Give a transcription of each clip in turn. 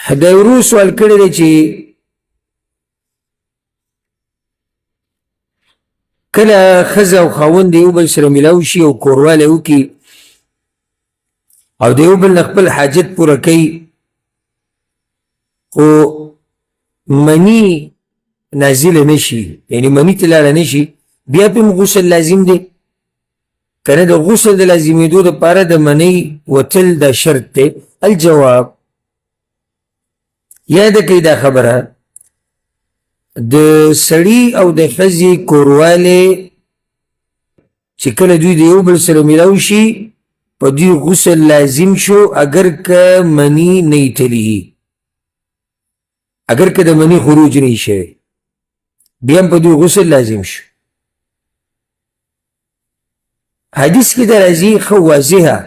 دا ورو سوال کړی دی چې کله ښځه او خاوند د یو بل سره میلاو شي او کوروالی وکړي او د یو بل نه خپل حاجت پوره کوي خو مني نازله نشي، یعنی مني ته لاړه نشي، بیا پې غسل لازم دی که نه؟ د غسل د لازمېدو دپاره د منۍ وتل دا شرط دی. الجواب، یاده کوي دا خبره د سړي او د ښځې کوروالی چې کله دوی د یو بل سره میلاو شي په دوی غسل لازم شو اگر که مني نه یې تلي، اگر که د مني خروج نه یې شوی بیا هم په دوی غسل لازم شو. حدیث کې دا راځي ښه واضحه،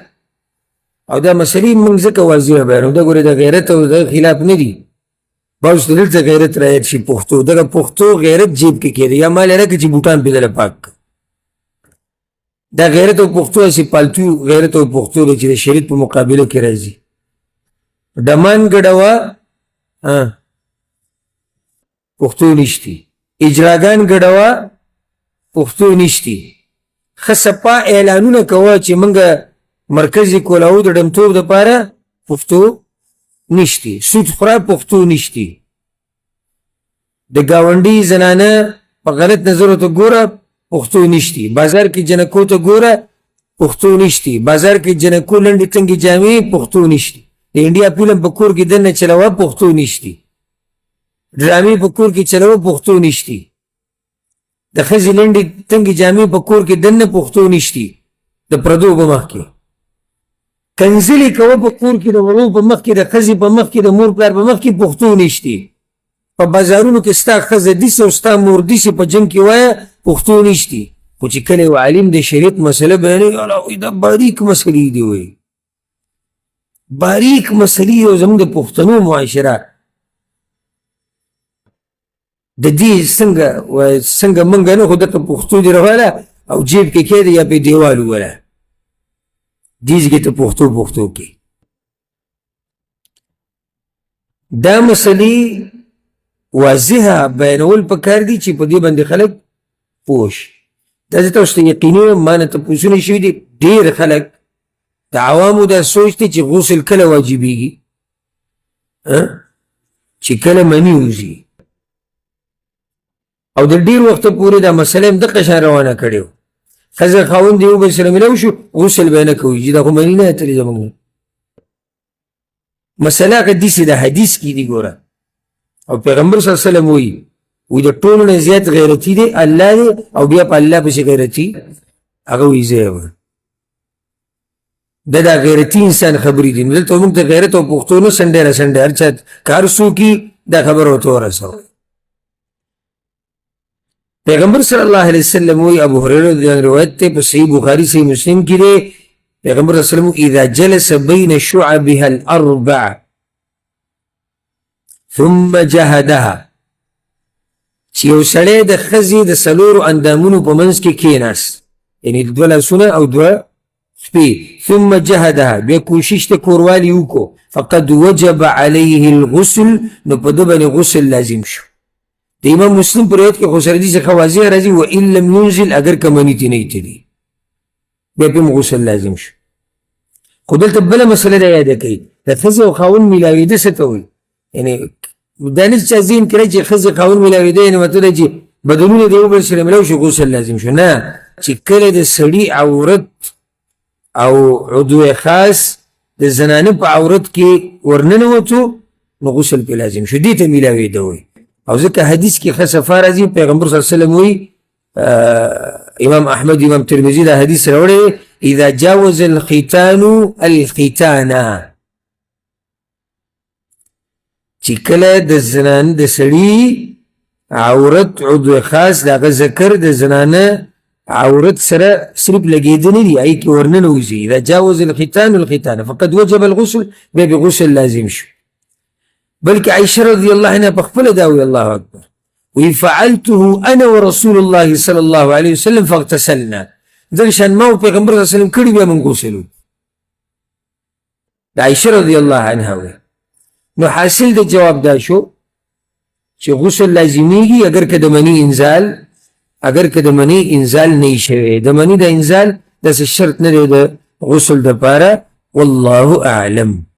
او دا مسلې موږ ځکه واضحه بیانو، دا ګورې د غیرت او د خلاف نه دي. باز ته دلته غیرت رایت شي پښتو، دغه پښتو غیرت جیب کې کېده یا مال یې راکړه چې بوټان پې دله پاک کړه. دا غیرت او پښتو هسې پالتو غیرت او پښتو دی چې د شریعت په مقابله کې راځي. ډمان ګډوه پښتو نشتی، اجراګان ګډوه پښتو نشتی. ښه سپا اعلانونه کوه چې موږ مرکزي کولاو د ډمتوب دپاره پښتو نشتی، سود خوره پښتو نشتی. د ګاونډي زنانه په غلط نظر ورته ګوره پښتو نشتی. بازار کې جنکو ته ګوره پښتو نشتی. بازار کې جنکو لنډې تنګې جامې پښتو نشتی. د انډیا فلم په کور کې دننه چلوه پښتو نشتی. ډرامې په کور کې چلوه پښتو نشتی. د ښځې لنډې تنګې جامې په کور کې دننه پښتو نشتی. د پردو په مخ کې کنځلې کوه په کور کې د وړو په مخ کې، د ښځې په مخ کې، د مور پلار په مخ کې پښتو نشتی. په بازارونو کې ستا ښځه دیسې او ستا مور دیسې په جنګ کې وایه پښتو نشتی. خو چې کله یو عالم د شریعت مسله بیانوي دا باریک مسلې دي، وایي باریک مسلې او زموږ د پښتنو معاشره د دې څنګه موږ نه خو دته پښتو دې راواله او جیب کې کېده یا پې دیوال ووله دیزګې ته پښتو کې. دا مسلې واضحه بیانول پکار دي چې په دې باندې خلک پوه شي. دا زه تاسو ته یقیني وایم، ما نه تپوسونه شوي دي، ډېر خلک د عوامو دا سوچ دی چې غسل کله واجبېږي چې کله مني وځي، او د ډېر وخته پورې دا مسله هم دقه شان روانه کړې وه. ښځه خاوند یو بل سره میلاو شو غسل به یې نه کوي چې دا خو مني نه اتلې زموږ نه. مسله هغه داسې د حدیث کې دي ګوره، او پیغمبر صلی الله علیه وسلم وایي د ټولو نه زیات غیرتي دی الله دی، او بیا په الله پسې غیرتي هغه وایي زه یم. دا غیرتي انسان خبرې دي. نو دلته موږ د غیرت او پښتو نه سنډی را سنډی هر چا کار څوکي دا خبره ورته ورسوه. پیغمبر صلی الله علیه وسلم وی ابو هریره رضی الله عنه روایت ته په صحیح بخاری صحیح مسلم کې دی. پیغمبر صلی الله علیه وسلم اذا جلس بین شعبها الاربع ثم جهدها، چې یو سړی د ښځې د څلورو اندامونو په منځ کې کېناست، یعنې دوه لاسونه او دوه شپې، ثم جهدها بیا کوشش ته کوروالي وکړو، فقد وجب علیه الغسل، نو په ده باندې غسل لازم شو. د امام مسلم پر روایت کې خو سره دي څخه واضح راځي وان لم ينزل، اگر که مني ترې نه ایتلي بیا پې غسل لازم شو. خو دلته بله مسله دا یاده کوي د ښځې او خاوند میلاوېده څه ته وایي. یعنې دا نه چا ذهن کې راشي چې ښځې خاوند میلاوېده یعنې مطلب دی چې بدنونه د یو بل سره میلاو شو غسل لازم شو. نه، چې کله د سړي عورت او عضو خاص د زنانه په عورت کې ورننوتو نو غسل پې لازم شو، دې ته میلاوېده وایي. او ځکه حدیث کې ښه صفا راځي، پیغمبر صلی الله علیه وسلم وایي، امام احمد امام ترمذي دا حدیث راوړی اذا جاوز الختان الختانا، چې کله د زنانه د سړي عورت عضو خاص د هغه ذکر د زنانه عورت سره صرف لګېدنې دي هغې کې ورننه وځي. اذا جاوز الختان الختانا فقد وجب الغسل، بیا به غسل لازم شو. بلکې عائشه رضی الله عنها په خپله دا وی الله اکبر وی فعلته انا ورسول الله صلی الله علیه وسلم فاغتسلنا، دغه شان ما او پیغمبر صلی الله علیه وسلم کړي بیا موږ غسل وکړو. د عائشه رضی الله عنها وی نو حاصل د جواب دا شو چې غسل لازمیږي اگر که د مني انزال نه وي شوی. د مني د انزال داسې شرط نه دی د غسل دپاره. والله اعلم.